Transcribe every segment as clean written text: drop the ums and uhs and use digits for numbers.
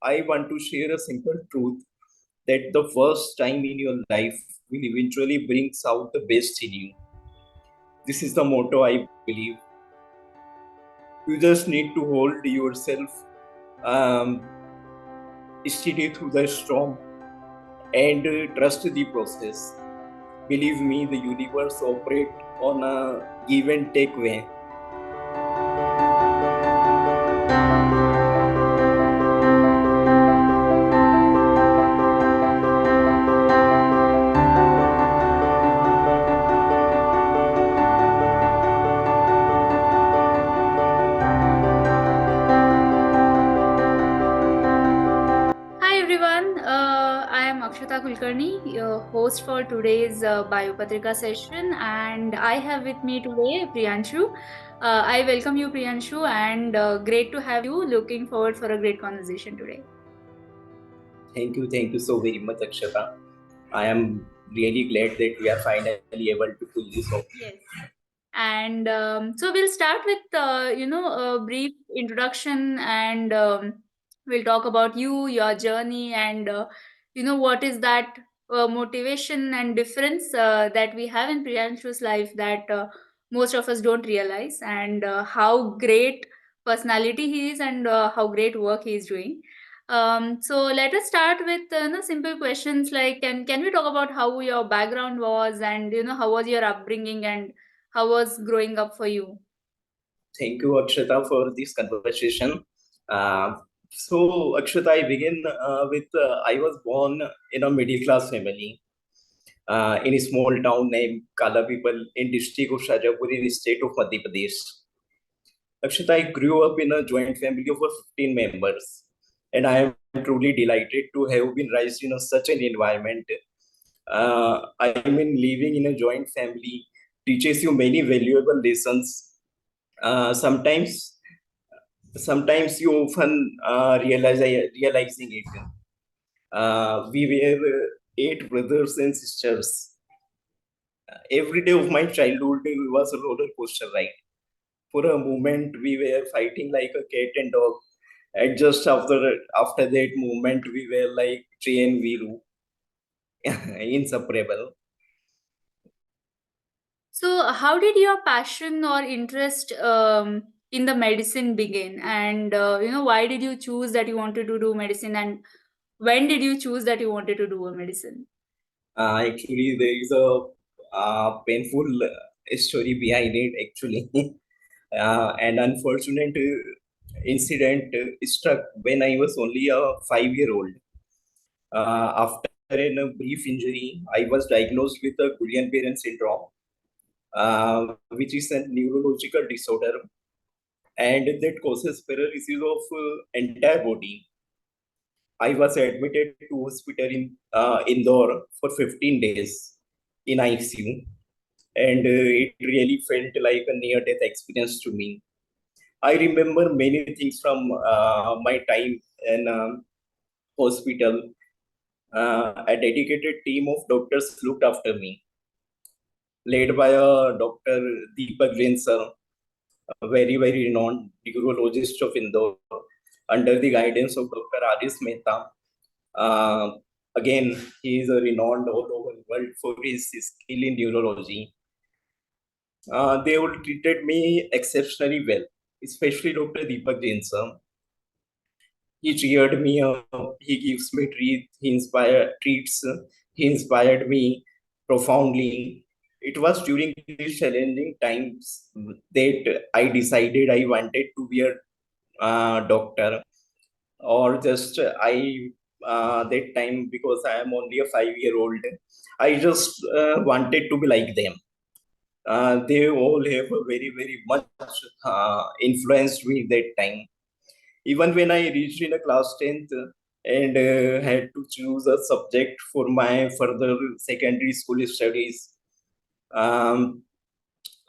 I want to share a simple truth that the first time in your life will eventually brings out the best in you. This is the motto I believe. You just need to hold yourself steady through the storm and trust the process. Believe me, the universe operates on a give and take way. Hi everyone, I am Akshata Kulkarni, your host for today's Biopatrika session, and I have with me today Priyanshu. I welcome you, Priyanshu, and great to have you. Looking forward for a great conversation today. Thank you so very much, Akshata. I am really glad that we are finally able to pull this off. Yes. And so we'll start with a brief introduction, and we'll talk about you, your journey, and what is that motivation and difference that we have in Priyanshu's life that most of us don't realize, and how great personality he is, and how great work he is doing. So let us start with simple questions like can we talk about how your background was, and how was your upbringing, and how was growing up for you? Thank you, Akshata, for this conversation. Uh, Akshata, I begin with I was born in a middle class family in a small town named Kalapipal in district of Shajapur in the state of Madhya Pradesh. Akshata, I grew up in a joint family of 15 members, and I am truly delighted to have been raised in such an environment. I mean, living in a joint family teaches you many valuable lessons. Uh, sometimes, sometimes you often realizing it. We were eight brothers and sisters. Every day of my childhood was a roller coaster ride. For a moment, we were fighting like a cat and dog, and just after that moment, we were like Jay and Viru, inseparable. So how did your passion or interest in the medicine begin, and why did you choose that you wanted to do medicine, and when did you choose that you wanted to do a medicine? Actually, there is a painful story behind it. Actually, an unfortunate incident struck when I was only a 5-year-old. After a brief injury, I was diagnosed with a Guillain-Barré syndrome, which is a neurological disorder, and that causes paralysis of entire body. I was admitted to hospital in Indore for 15 days in ICU, and it really felt like a near-death experience to me. I remember many things from my time in hospital. A dedicated team of doctors looked after me, led by a Dr. Deepak Jain sir, a very renowned neurologist of Indore, under the guidance of Dr. Aris Mehta. Uh, Again, he is a renowned all over the world for his skill in neurology. They all treated me exceptionally well, especially Dr. Deepak Jain sir. He cheered me up, he gives me treats, he inspired me profoundly. It was during these challenging times that I decided I wanted to be a doctor, or just I that time, because I am only a 5-year-old, I just wanted to be like them. They all have a very much influenced me that time. Even when I reached in a class 10th and had to choose a subject for my further secondary school studies, um,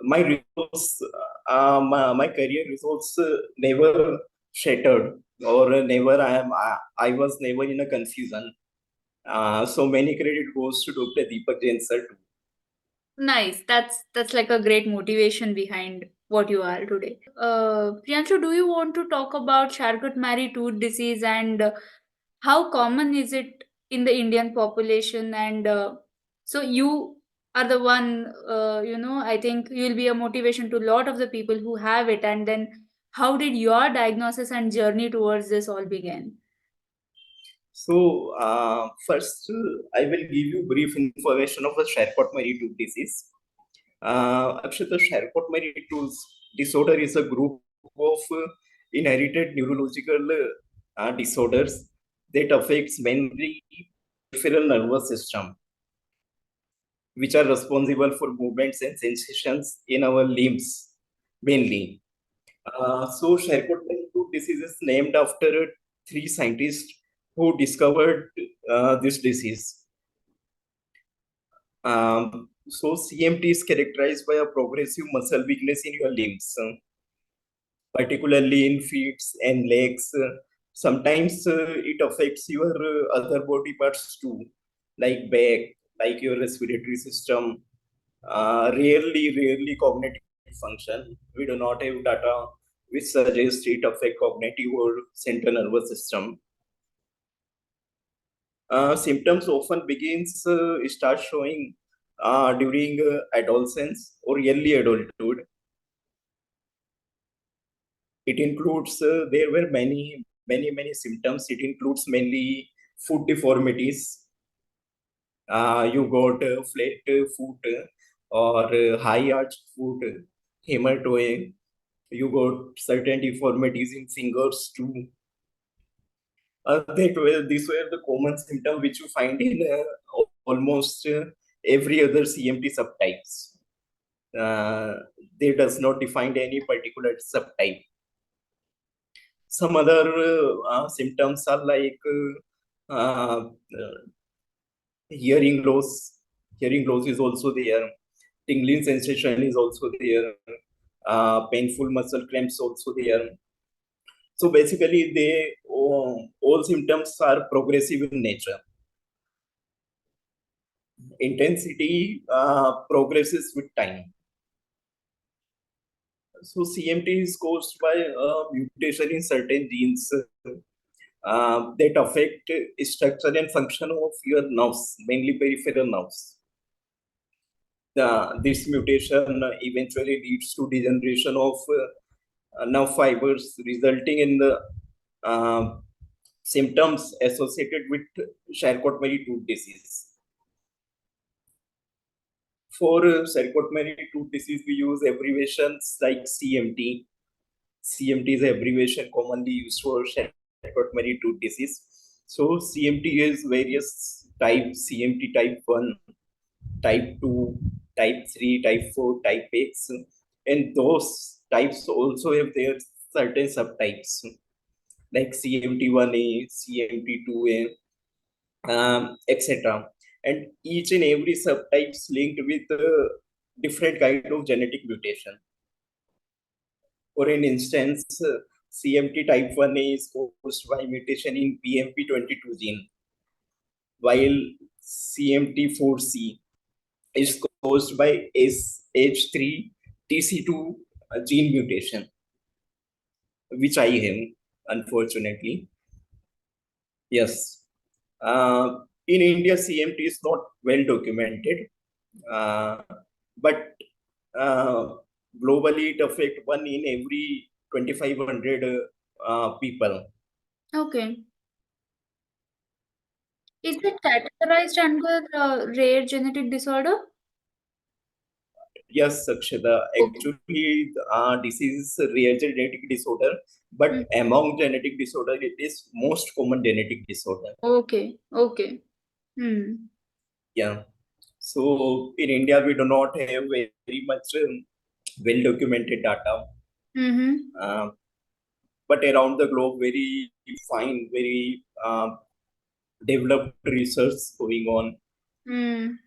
my results, my career results never shattered, or never I was never in a confusion. So many credit goes to Dr. Deepak Jain sir too. Nice. That's like a great motivation behind what you are today. Priyanshu, do you want to talk about Charcot-Marie-Tooth disease, and how common is it in the Indian population? And so you are the one, I think you'll be a motivation to a lot of the people who have it. And then how did your diagnosis and journey towards this all begin? So, first, I will give you brief information of the Charcot-Marie-Tooth disease. Akshata, Charcot-Marie-Tooth disorder is a group of inherited neurological disorders that affects mainly peripheral nervous system, which are responsible for movements and sensations in our limbs mainly. So Charcot-Marie-Tooth disease is named after three scientists who discovered this disease. So CMT is characterized by a progressive muscle weakness in your limbs, particularly in feet and legs. Sometimes it affects your other body parts too, like back, like your respiratory system. Rarely cognitive function. We do not have data which suggests it affect cognitive or central nervous system. Symptoms often start showing during adolescence or early adulthood. It includes there were many symptoms. It includes mainly foot deformities. You got flat foot or high arched foot, hematoe. You got certain deformities in fingers too. These were the common symptoms which you find in almost every other CMT subtypes. They does not define any particular subtype. Some other symptoms are like hearing loss. Hearing loss is also there. Tingling sensation is also there. Painful muscle cramps also there. So basically, they all symptoms are progressive in nature. Intensity progresses with time. So CMT is caused by mutation in certain genes that affect structure and function of your nerves, mainly peripheral nerves. This mutation eventually leads to degeneration of nerve fibers, resulting in the uh, symptoms associated with Charcot-Marie-Tooth disease. For Charcot-Marie-Tooth disease, we use abbreviations like CMT. CMT is an abbreviation commonly used for Charcot-Marie-Tooth disease. So CMT is various types: CMT type 1, type 2, type 3, type 4, type X, and those types also have their certain subtypes like CMT1A, CMT2A, etc. And each and every subtypes linked with different kind of genetic mutation. For an instance, CMT type 1A is caused by mutation in PMP22 gene, while CMT4C is caused by SH3TC2 gene mutation, which I have, unfortunately. Yes. In India, CMT is not well documented, uh, but uh, globally it affects one in every 2,500 people. Okay. Is it categorized under rare genetic disorder? Yes, Akshata. Okay. Actually, disease is a rare genetic disorder, but Mm. among genetic disorder, it is most common genetic disorder. Okay. Okay. Hmm. Yeah. So in India, we do not have very much well documented data. Mm-hmm. Uh, but around the globe, very fine, very developed research going on. Hmm.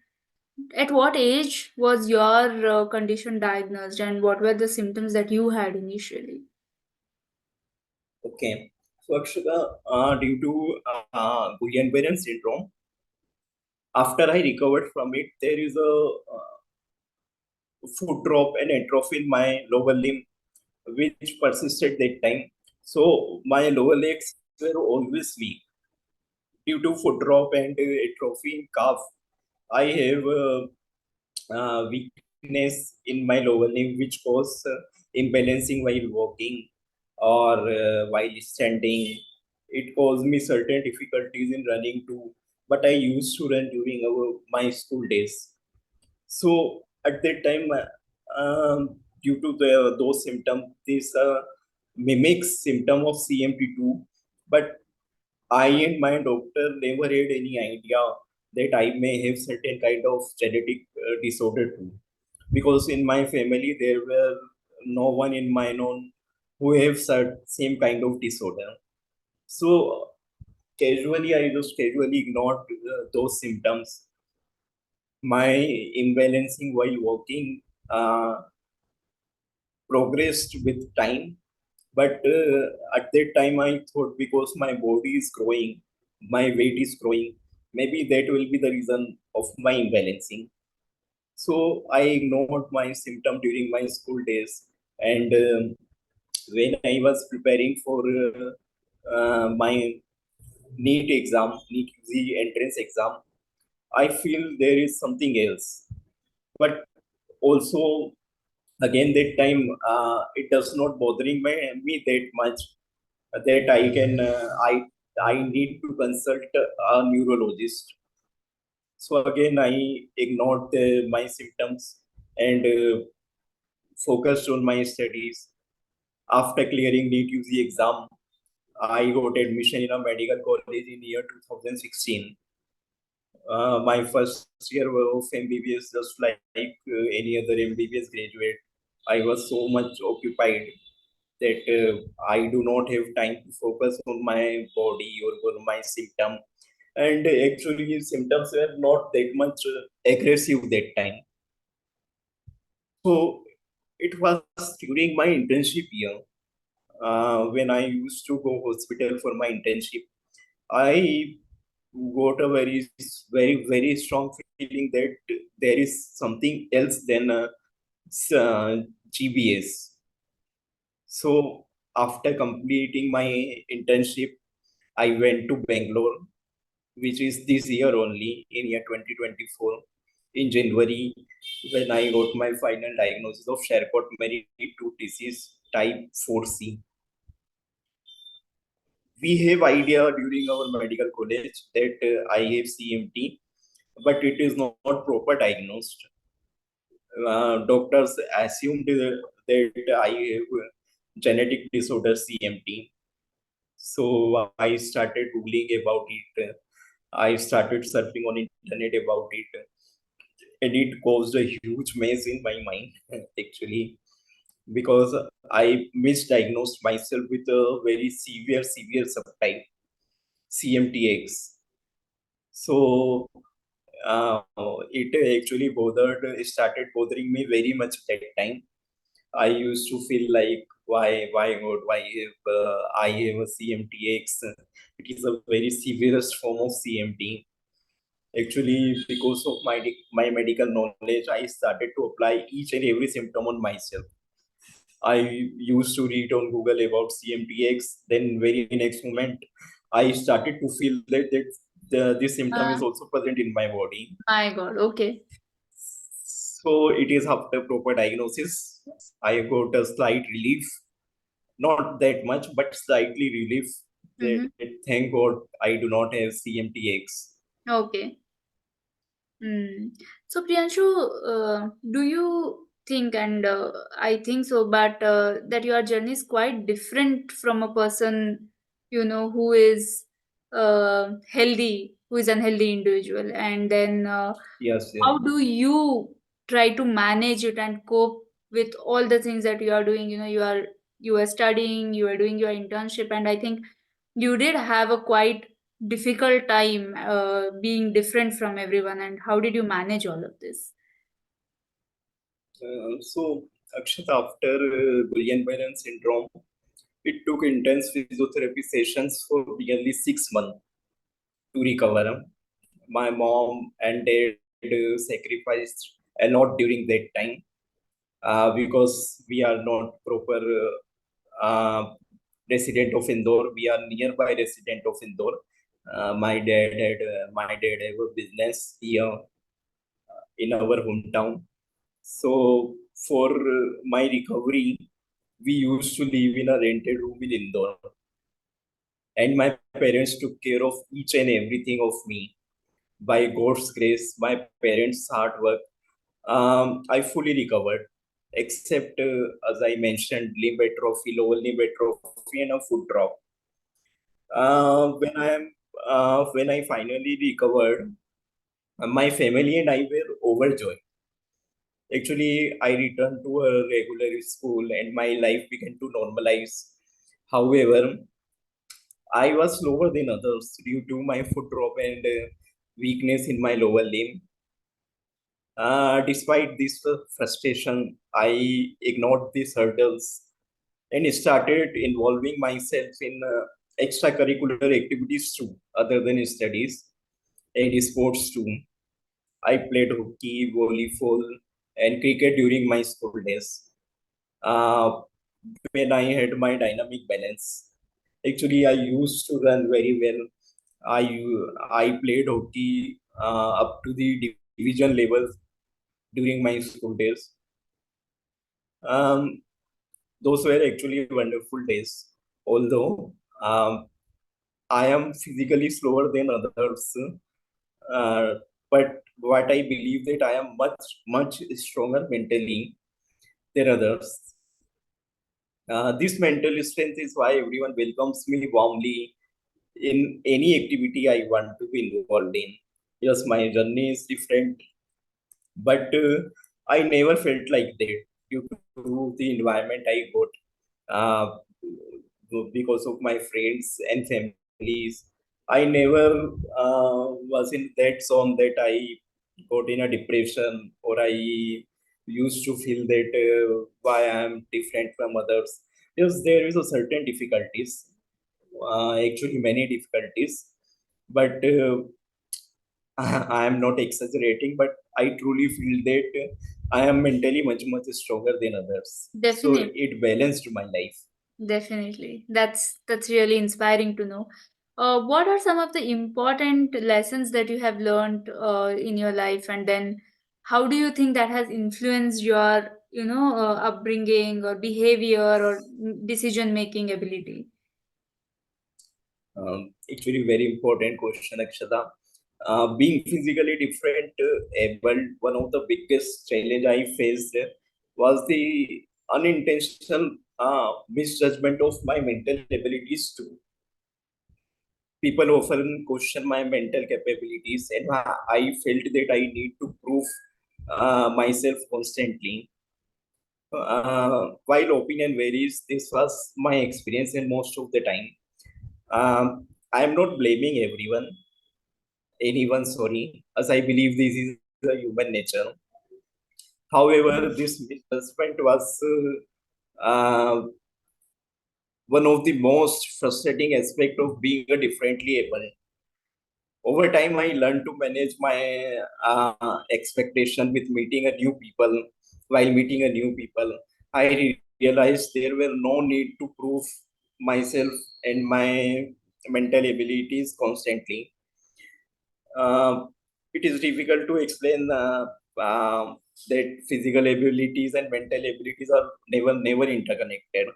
At what age was your condition diagnosed, and what were the symptoms that you had initially? Okay. So Akshata, due to Guillain-Barré syndrome, after I recovered from it, there is a foot drop and atrophy in my lower limb, which persisted that time. So my lower legs were always weak. due to foot drop and atrophy in calf. I have weakness in my lower limb, which cause imbalancing while walking or while standing. It caused me certain difficulties in running too. But I used to run during my school days. So at that time, due to those symptoms, this mimics symptom of CMT2, but I and my doctor never had any idea that I may have certain kind of genetic disorder too, because in my family there were no one in my known who have same kind of disorder. So casually, I just casually ignored those symptoms. My imbalancing while walking progressed with time, but at that time I thought because my body is growing, my weight is growing, maybe that will be the reason of my imbalancing. So I ignored my symptom during my school days, and when I was preparing for my NEET UG entrance exam, I feel there is something else. But also, again, that time it does not bothering me that much that I need to consult a neurologist. So again, I ignored my symptoms and focused on my studies. After clearing NEET UG exam, I got admission in a medical college in year 2016. My first year of MBBS, just like any other MBBS graduate, I was so much occupied that I do not have time to focus on my body or on my symptom. And actually, symptoms were not that much aggressive that time. So it was during my internship year when I used to go hospital for my internship. I got a very strong feeling that there is something else than GBS. So after completing my internship, I went to Bangalore, which is this year only, in year 2024, in January, when I got my final diagnosis of Charcot-Marie-Tooth disease type 4C. We have idea during our medical college that I have CMT, but it is not proper diagnosed. Doctors assumed that I have genetic disorder CMT. So I started googling about it. I started surfing on internet about it, and it caused a huge mess in my mind actually, because I misdiagnosed myself with a very severe subtype CMTX. So uh, it actually started bothering me very much that time. I used to feel like, why God, why if I have a CMTX? It is a very severest form of CMT. Actually, because of my medical knowledge, I started to apply each and every symptom on myself. I used to read on Google about CMTX. Then, very next moment, I started to feel that this symptom Uh, is also present in my body. my God. Okay. So it is after proper diagnosis, I got a slight relief, not that much, but slightly relief. That Mm-hmm. thank God I do not have CMTX. Okay. Mm. So, Priyanshu, do you think, and I think so, but that your journey is quite different from a person, who is healthy, who is unhealthy individual, and then Yes, yes. how do you try to manage it and cope with all the things that you are doing? You are studying, you are doing your internship, and I think you did have a quite difficult time being different from everyone. And how did you manage all of this? So, Akshata, after Guillain-Barré syndrome, it took intense physiotherapy sessions for nearly 6 months to recover. My mom and dad sacrificed a lot during that time because we are not proper resident of Indore. We are nearby resident of Indore. My dad have a business here in our hometown. So for my recovery, we used to live in a rented room in Indore, and my parents took care of each and everything of me. By God's grace, my parents' hard work, I fully recovered, except as I mentioned, limb atrophy, lower limb atrophy, and a foot drop. When I finally recovered, my family and I were overjoyed. Actually, I returned to a regular school and my life began to normalize. However, I was slower than others due to my foot drop and weakness in my lower limb. Despite this frustration, I ignored these hurdles and started involving myself in extracurricular activities too, other than studies and sports too. I played hockey, volleyball, and cricket during my school days. Uh, when I had my dynamic balance. Actually, I used to run very well. I played hockey up to the division level during my school days. Um, those were actually wonderful days. Although I am physically slower than others, uh, but what I believe that I am much stronger mentally than others. This mental strength is why everyone welcomes me warmly in any activity I want to be involved in. Yes, my journey is different, but I never felt like that due to the environment I got. Uh, because of my friends and families, I never was in that zone that I got in a depression or I used to feel that why I am different from others. Yes, there is a certain difficulties, actually many difficulties, but I am not exaggerating, but I truly feel that I am mentally much stronger than others. So Definitely. it balanced my life. Definitely. That's really inspiring to know. What are some of the important lessons that you have learned in your life, and then how do you think that has influenced your, upbringing or behavior or decision making ability? Actually, very important question, Akshata. Being physically different, able, one of the biggest challenge I faced was the unintentional misjudgment of my mental abilities too. People often question my mental capabilities, and I felt that I need to prove myself constantly. While opinion varies, this was my experience, and most of the time, I'm not blaming anyone, sorry, as I believe this is a human nature. However, this misjudgment was one of the most frustrating aspect of being a differently able. Over time, I learned to manage my expectation with meeting a new people. While meeting a new people, I realized there were no need to prove myself and my mental abilities constantly. It is difficult to explain that physical abilities and mental abilities are never interconnected.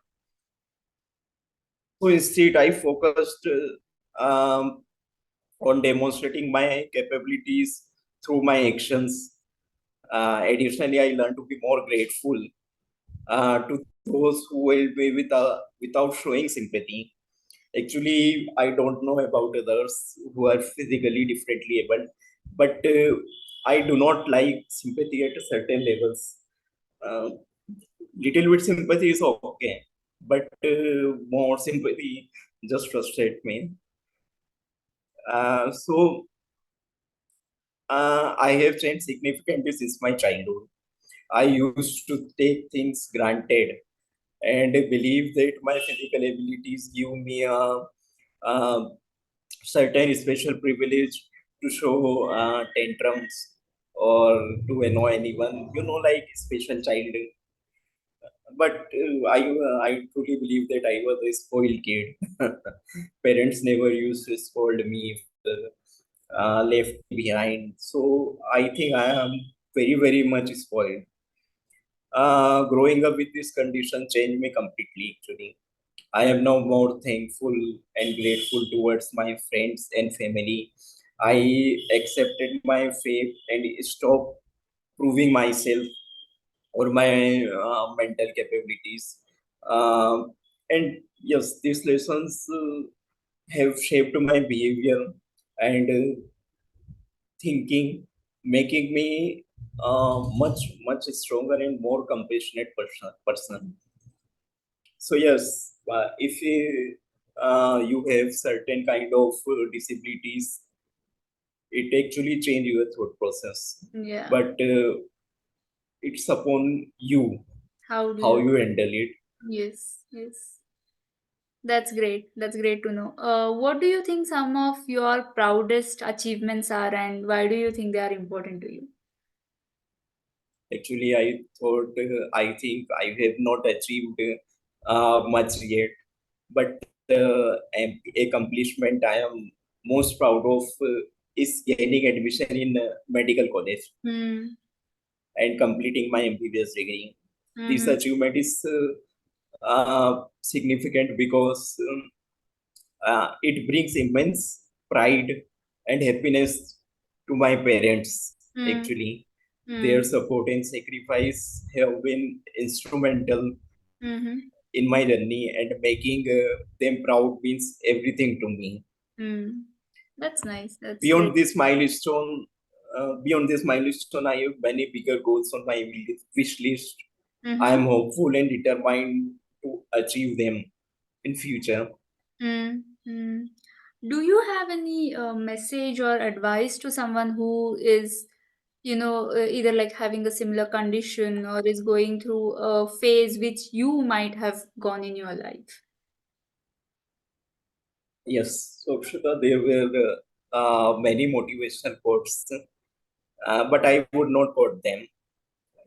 So instead, I focused on demonstrating my capabilities through my actions. Additionally, I learned to be more grateful to those who help me without showing sympathy. Actually, I don't know about others who are physically differently able, but I do not like sympathy at certain levels. Uh, Little bit sympathy is okay, but more sympathy just frustrates me. I have changed significantly since my childhood. I used to take things granted and believe that my physical abilities give me a certain special privilege to show tantrums or to annoy anyone, like special child. But I truly believe that I was a spoiled kid. Parents never used to scold me if left me behind. So I think I am very much spoiled. Growing up with this condition changed me completely. Actually, I am now more thankful and grateful towards my friends and family. I accepted my fate and stopped proving myself or my mental capabilities. And yes, these lessons have shaped my behavior and thinking, making me much stronger and more compassionate person. So yes, if you have certain kind of disabilities, it actually change your thought process. Yeah. But it's upon you How do how you? you handle it. Yes, yes. That's great. That's great to know. What do you think some of your proudest achievements are, and why do you think they are important to you? Actually, I think I have not achieved much yet, but accomplishment I am most proud of is gaining admission in medical college Hmm. and completing my MBBS degree. This Mm-hmm. achievement is significant because it brings immense pride and happiness to my parents. Hmm. Actually, their Hmm. support and sacrifice have been instrumental Mm-hmm. in my journey, and making them proud means everything to me. Hmm. That's nice. That's great. Beyond this milestone, I have many bigger goals on my wish list. I Mm-hmm. am hopeful and determined to achieve them in future. Hmm. Hmm. Do you have any message or advice to someone who is, either like having a similar condition or is going through a phase which you might have gone in your life? Yes, so Akshata, there were many motivational quotes, but I would not quote them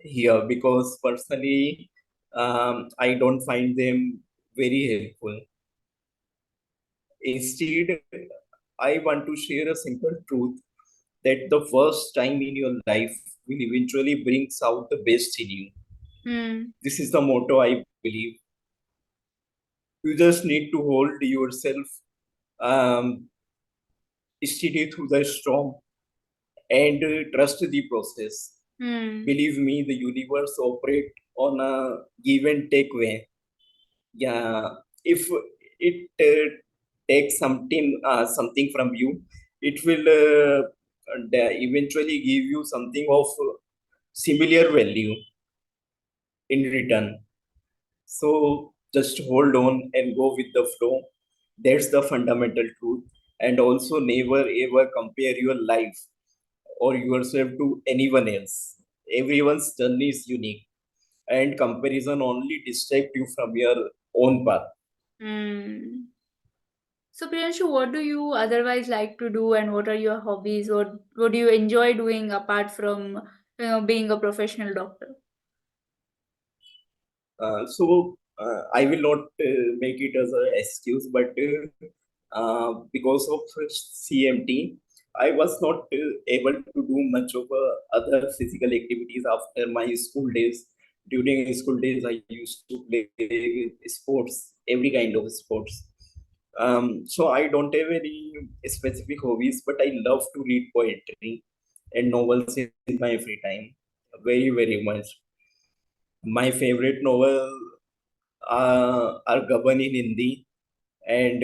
here because personally, I don't find them very helpful. Instead, I want to share a simple truth that the first time in your life will eventually brings out the best in you. Hmm. This is the motto I believe. You just need to hold yourself um, steady through the storm and trust the process. Hmm. Believe me, the universe operate on a give and take way. Yeah, if it takes something from you, it will eventually give you something of similar value in return. So just hold on and go with the flow. That's the fundamental truth. And also, never ever compare your life or yourself to anyone else. Everyone's journey is unique, and comparison only distract you from your own path. Hmm. So, Priyanshu, what do you otherwise like to do, and what are your hobbies? What do you enjoy doing apart from being a professional doctor? So I will not make it as an excuse, but because of CMT, I was not able to do much of other physical activities after my school days. During school days, I used to play sports, every kind of sports. So I don't have any specific hobbies, but I love to read poetry and novels in my free time, very much. My favorite novel are governed in Hindi and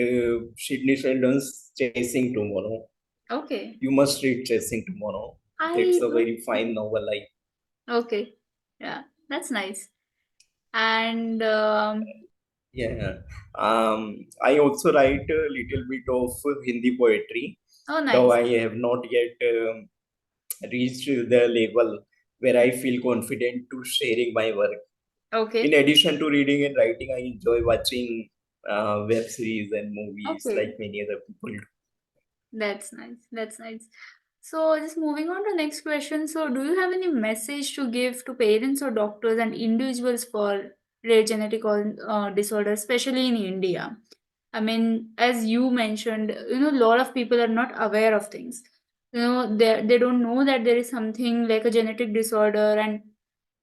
Sydney Sheldon's Chasing Tomorrow. Okay. You must read Chasing Tomorrow. That's I a very fine novel. okay. Yeah, that's nice. And Yeah. I also write a little bit of Hindi poetry, oh, though nice. I have not yet reached the level where I feel confident to sharing my work. In Okay. addition to reading and writing, I enjoy watching web series and movies Okay. like many other people. That's nice. That's nice. So, just moving on to next question. So, do you have any message to give to parents or doctors and individuals for rare genetic disorders, especially in India. I mean, as you mentioned, a lot of people are not aware of things. They don't know that there is something like a genetic disorder, and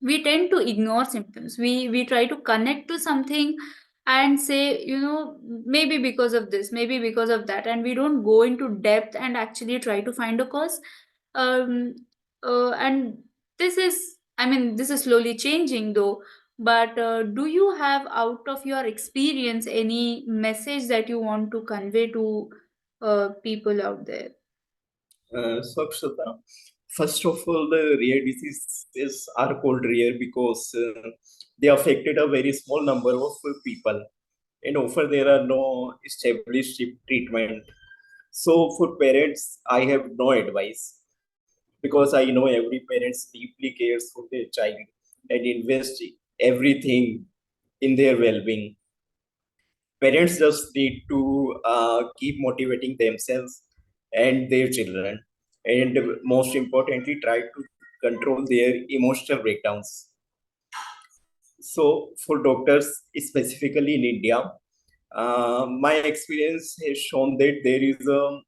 we tend to ignore symptoms. We try to connect to something and say, maybe because of this, maybe because of that, and we don't go into depth and actually try to find a cause. um and this is, I mean, this is slowly changing though. But do you have, out of your experience, any message that you want to convey to people out there? So, Akshata, first of all, the rare diseases are called rare because they affected a very small number of people, and often there are no established treatment. So, for parents, I have no advice because I know every parent deeply cares for their child and invest everything in their well-being. Parents just need to keep motivating themselves and their children, and most importantly try to control their emotional breakdowns. So for doctors, specifically in India, my experience has shown that there is a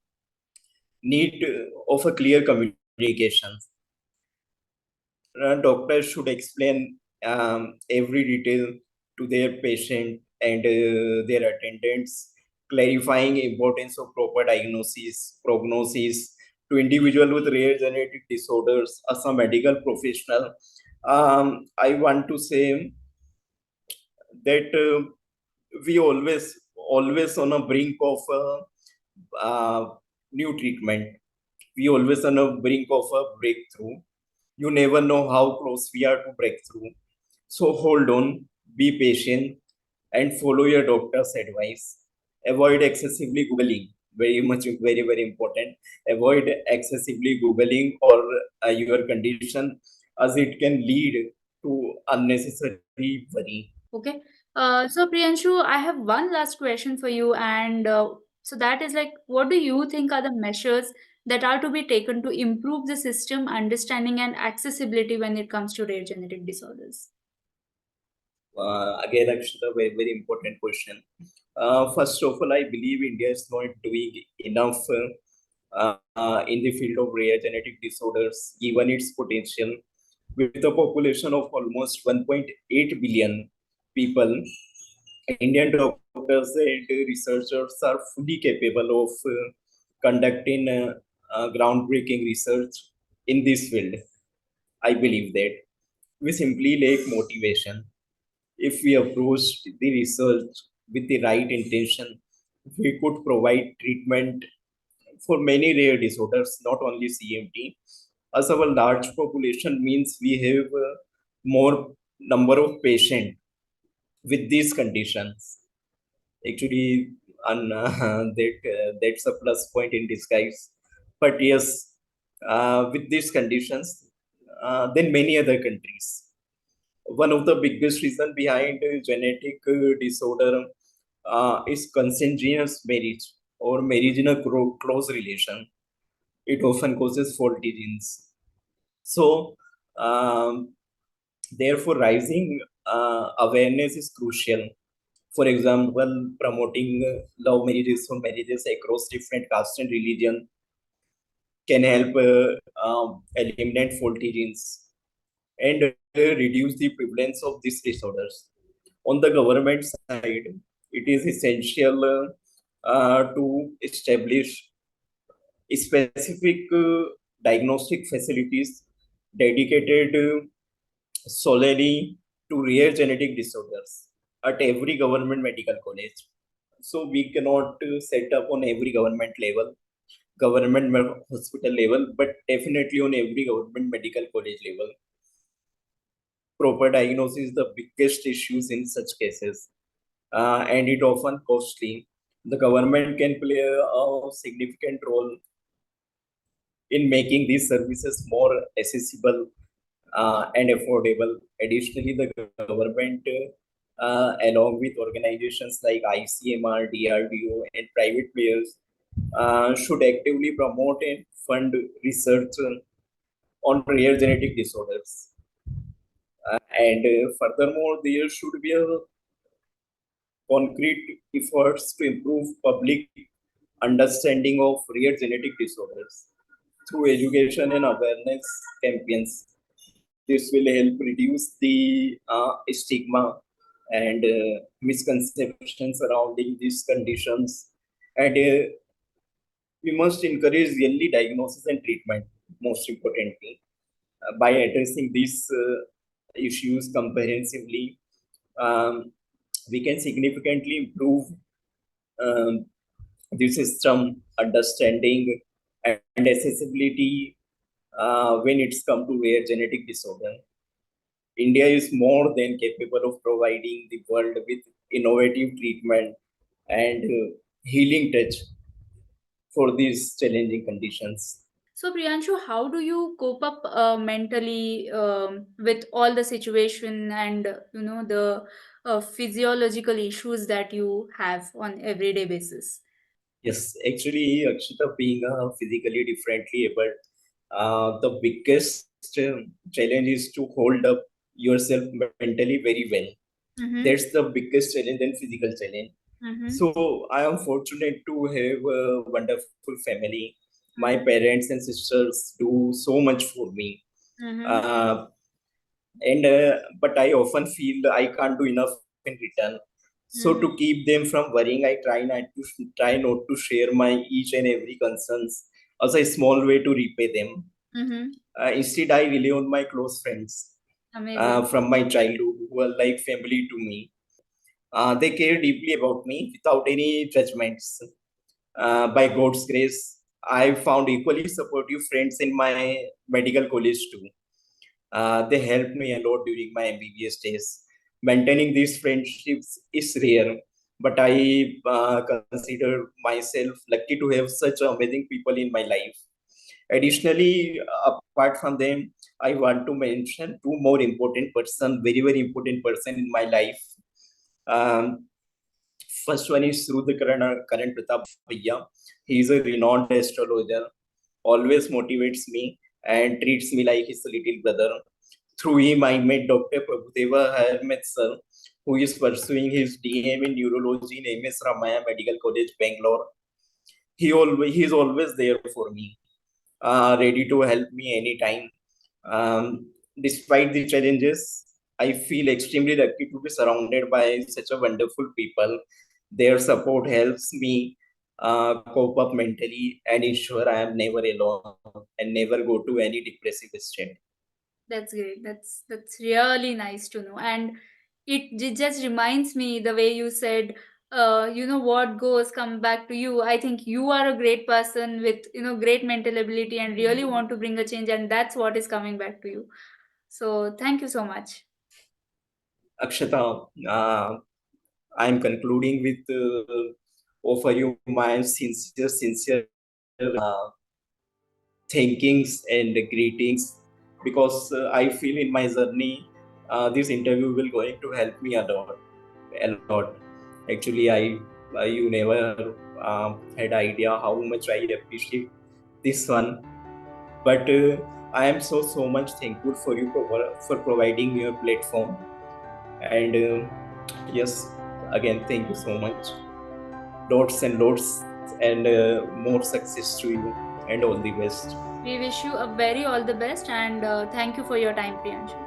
need of a clear communication. Doctors should explain every detail to their patient and their attendants, clarifying importance of proper diagnosis, prognosis to individual with rare genetic disorders as a medical professional. I want to say that we always on a brink of new treatment. We always on a brink of a breakthrough. You never know how close we are to breakthrough. So hold on, be patient, and follow your doctor's advice. Avoid excessively googling. Very much, very very important. Avoid excessively googling or your condition, as it can lead to unnecessary worry. Okay. So Priyanshu, I have one last question for you, and so that is like, what do you think are the measures that are to be taken to improve the system understanding and accessibility when it comes to rare genetic disorders? Again, Akshita, very, very important question. First of all, I believe India is not doing enough in the field of rare genetic disorders, given its potential. With a population of almost 1.8 billion people, Indian doctors and researchers are fully capable of conducting groundbreaking research in this field. I believe that we simply lack motivation. If we approached the research with the right intention, we could provide treatment for many rare disorders, not only CMT. As our large population means we have more number of patients with these conditions. Actually, that's a plus point in disguise. But yes, with these conditions, then many other countries. One of the biggest reason behind genetic disorder is consanguineous marriage or marriage in a close relation. It often causes faulty genes. So, therefore, rising awareness is crucial. For example, promoting love marriages or marriages across different castes and religion can help eliminate faulty genes and reduce the prevalence of these disorders. On the government side, it is essential to establish specific diagnostic facilities dedicated solely to rare genetic disorders at every government medical college. So we cannot set up on every government level, hospital level, but definitely on every government medical college level. Proper diagnosis is the biggest issues in such cases, and it often costly. The government can play a significant role in making these services more accessible and affordable. Additionally, the government, along with organizations like ICMR, DRDO, and private players, should actively promote and fund research on rare genetic disorders. And furthermore, there should be a concrete efforts to improve public understanding of rare genetic disorders through education and awareness campaigns. This will help reduce the stigma and misconceptions surrounding these conditions. And we must encourage early diagnosis and treatment, most importantly, by addressing these issues comprehensively. Um, we can significantly improve um, the system understanding and accessibility when it's come to rare genetic disorder. India is more than capable of providing the world with innovative treatment and healing touch for these challenging conditions. So, Priyanshu, how do you cope up mentally with all the situation and the physiological issues that you have on everyday basis? Yes, actually, Akshita, being physically differently able, the biggest challenge is to hold up yourself mentally very well. Mm-hmm. That's the biggest challenge and physical challenge. Mm-hmm. So I am fortunate to have a wonderful family. My Mm-hmm. parents and sisters do so much for me. Mm-hmm. Uh, and but I often feel I can't do enough in return. So to Mm-hmm. keep them from worrying, I try not to share my each and every concerns as a small way to repay them. Mm-hmm. Instead, I rely on my close friends Amazing. from my childhood who are like family to me. They care deeply about me without any judgments. By God's grace, I found equally supportive friends in my medical college too. They helped me a lot during my MBBS days. Maintaining these friendships is rare, but I consider myself lucky to have such amazing people in my life. Additionally, apart from them, I want to mention two more important person, very very important person in my life. Um, First one is through the current Pratap Bhaiya. He is a renowned astrologer, always motivates me and treats me like his little brother. Through him, I met Dr. Prabhudeva Hermet sir, who is pursuing his DM in neurology in MS Ramaya Medical College, Bangalore. He is always there for me, ready to help me anytime. Despite the challenges, I feel extremely lucky to be surrounded by such a wonderful people. Their support helps me cope up mentally and ensure I am never alone and never go to any depressive state. That's great. That's really nice to know. And it just reminds me the way you said, what goes come back to you. I think you are a great person with great mental ability and really want to bring a change, and that's what is coming back to you. So thank you so much. Akshata, I am concluding with offer you my sincere thankings and greetings because I feel in my journey this interview will going to help me a lot. Actually, you never had idea how much I appreciate this one, but I am so much thankful for you for providing me a platform. And yes, again, thank you so much. Lots and more success to you and all the best. We wish you a very all the best and thank you for your time, Priyanshu.